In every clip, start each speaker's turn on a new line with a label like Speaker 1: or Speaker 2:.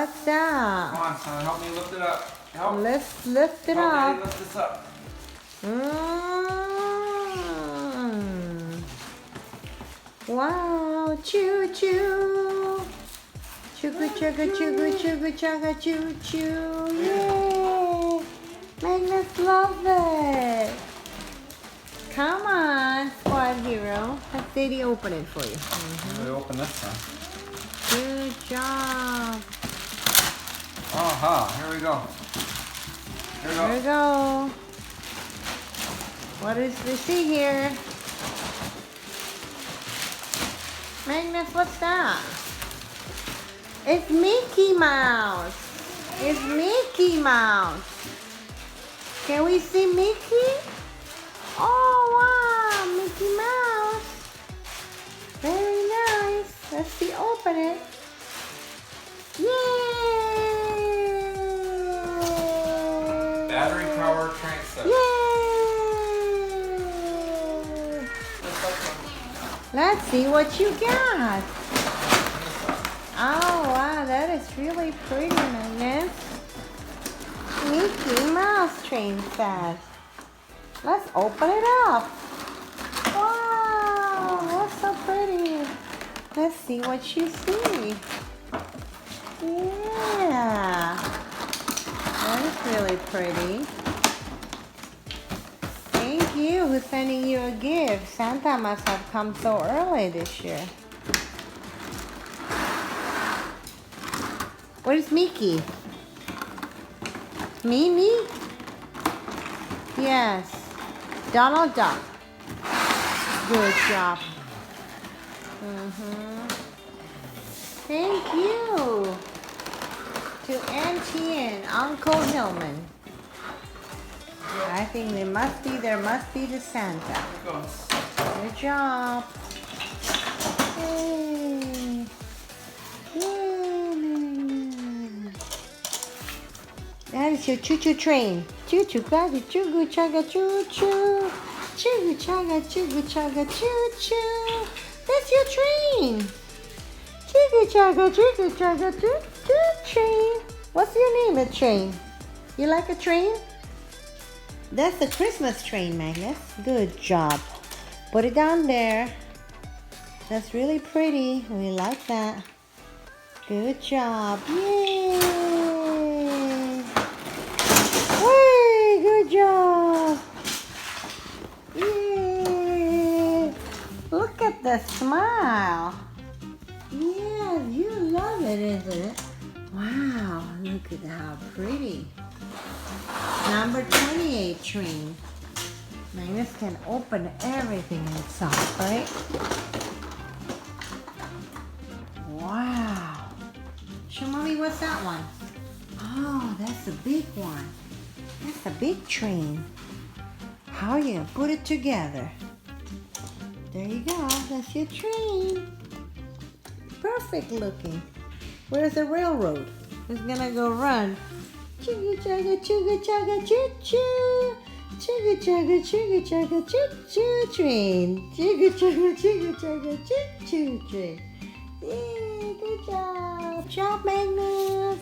Speaker 1: What's that?
Speaker 2: Come on, son. Help me lift it up. Help.
Speaker 1: Let's lift it
Speaker 2: Help
Speaker 1: up.
Speaker 2: me lift this up.
Speaker 1: Wow, choo choo. Chugga chugga chugga chugga chugga choo choo. Yay! Magnus loves it. Come on, Squad Hero. Let Daddy open it for you.
Speaker 2: Let me open this one.
Speaker 1: Good job.
Speaker 2: Here we go. Here we go.
Speaker 1: Here we go. What does we see here? Magnus, what's that? It's Mickey Mouse. It's Mickey Mouse. Can we see Mickey? Oh, wow, Mickey Mouse. Very nice. Let's see, open it. Yay!
Speaker 2: Battery power train set.
Speaker 1: Yay! Let's see what you got. Oh, wow, that is really pretty, Magnus. Mickey Mouse train set. Let's open it up. Wow, that's so pretty. Let's see what you see. Yeah, that is really pretty. Thank you for sending you a gift. Santa must have come so early this year. Where's Mickey? Mimi? Yes. Donald Duck. Good job. Thank you to Auntie and Uncle Hillman. I think there must be the Santa. Good job. Yay. Yay. That is your choo-choo train. Choo-choo gaga choo chaga choo-choo. Choo chaga choo chaga choo-choo. That's your train. Choo chaga choo chaga choo train. What's your name, a train? You like a train? That's the Christmas train, Magnus. Good job. Put it down there. That's really pretty. We like that. Good job. Yay! Way, good job. Yay! Look at the smile. Yeah, you love it, isn't it? Wow, look at how pretty. Number 28 train. Magnus can open everything inside, right? Wow. Show Mommy, what's that one? Oh, that's a big one. That's a big train. How are you gonna put it together? There you go. That's your train. Perfect looking. Where's the railroad? It's gonna go run. Chugga chugga chugga chugga choo choo. Chugga chugga chugga chugga choo choo train. Chugga chugga chugga chugga choo choo train. Yay, good job. Good job, Magnus.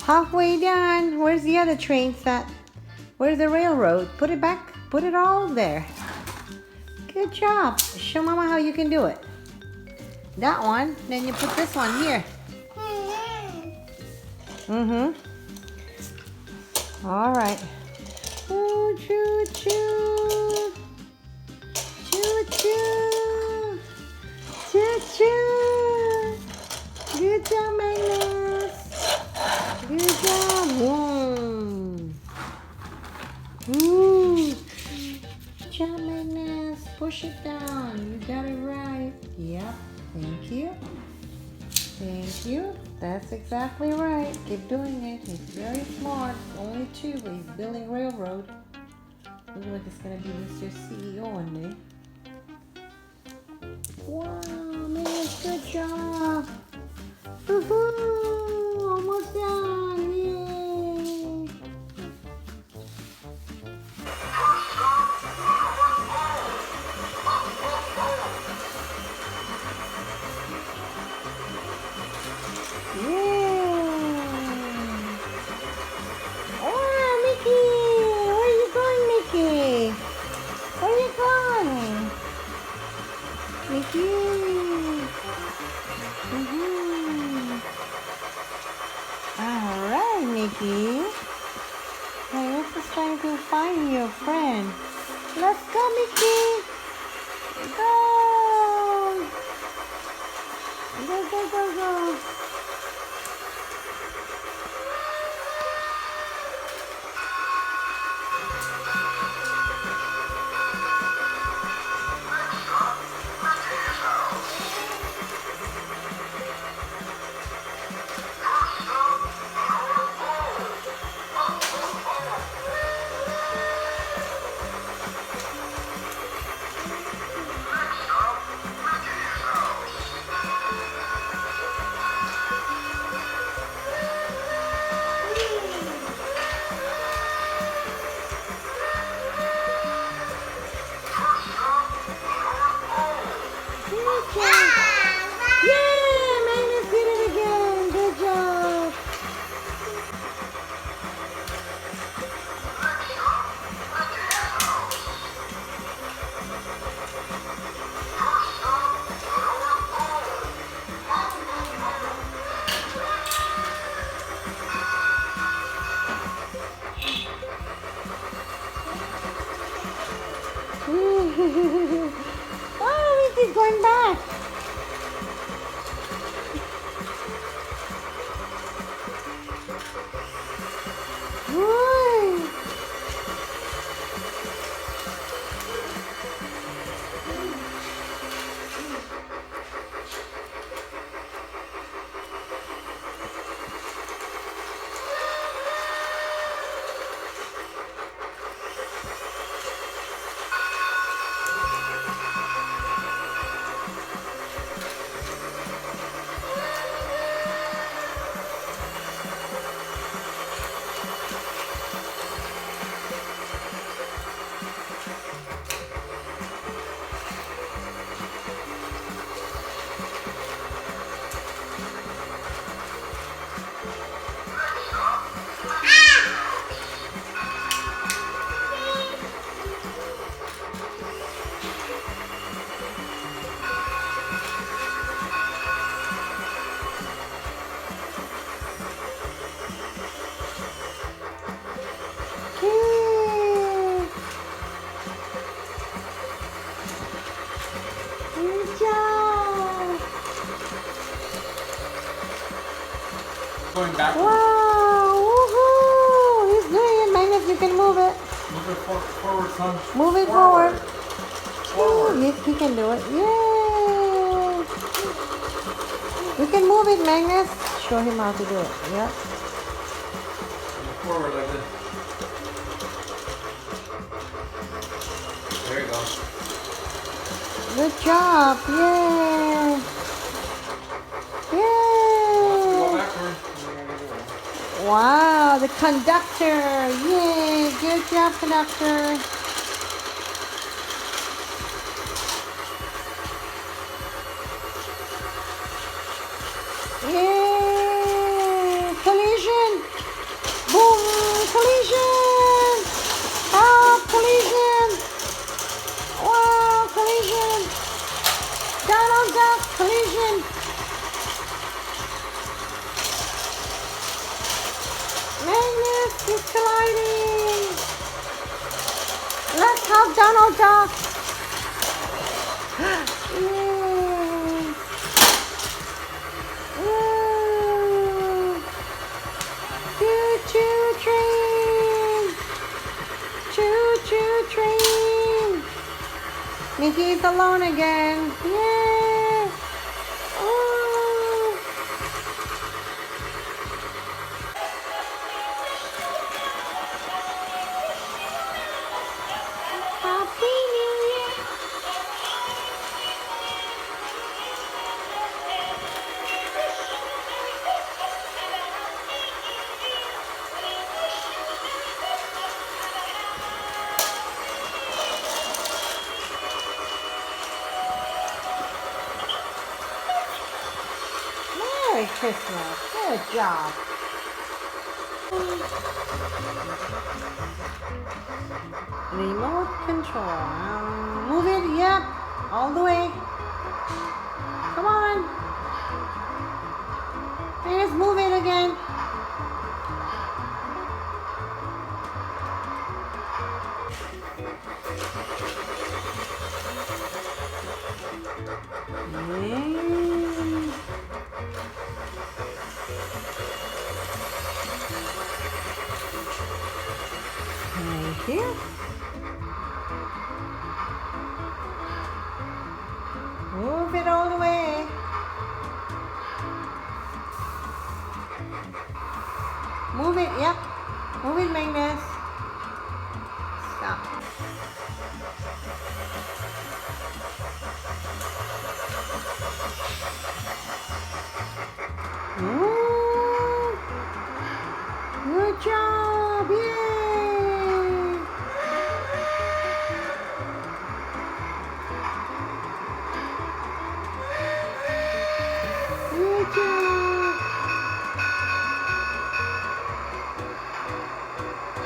Speaker 1: Halfway done. Where's the other train set? Where's the railroad? Put it back. Put it all there. Good job. Show Mama how you can do it. That one. Then you put this one here. All right. Choo choo choo. Choo choo. Choo choo. Good job, Magnus. Good job. Good job, Magnus. Push it down. You got it right. Yep. Thank you. Thank you. That's exactly right. Keep doing it. He's very smart. Only two, but he's building railroad. Looks like it's gonna be Mr. CEO one day. Wow, man, good job. Woohoo! Almost done. Yay! Yay! All right, Mickey. Magnus is trying to find your friend. Let's go, Mickey. Go. Go, go, go, go. Yay! Magnus did it again. Good job. Oh, Mickey's going back. Woo. Good job.
Speaker 2: Going back.
Speaker 1: Wow, woohoo! He's doing it, Magnus. You can move it.
Speaker 2: Move it forward, son.
Speaker 1: Move it forward.
Speaker 2: Forward.
Speaker 1: Yes, he can do it. Yay! You can move it, Magnus. Show him how to do it. Yeah.
Speaker 2: Forward like this. There you go.
Speaker 1: Good job. Yay!
Speaker 2: Go
Speaker 1: Yay!
Speaker 2: backward.
Speaker 1: Wow, the conductor. Yay! Good job, conductor. Yay! Collision! Boom! Collision! Oh, collision! Wow, collision! Donald Duck, collision! Magnus is colliding! Let's help Donald Duck! Yay! Woo! Choo-choo train! Choo-choo train! Mickey's alone again. Yay! Oh! Happy New Year! Merry Christmas. Good job. Remote control. Move it. Yep. All the way. Mm. Thank you. Move it all the way. Move it, yep. Move it, Magnus. Stop. Ooh. Good job, yay! Good job.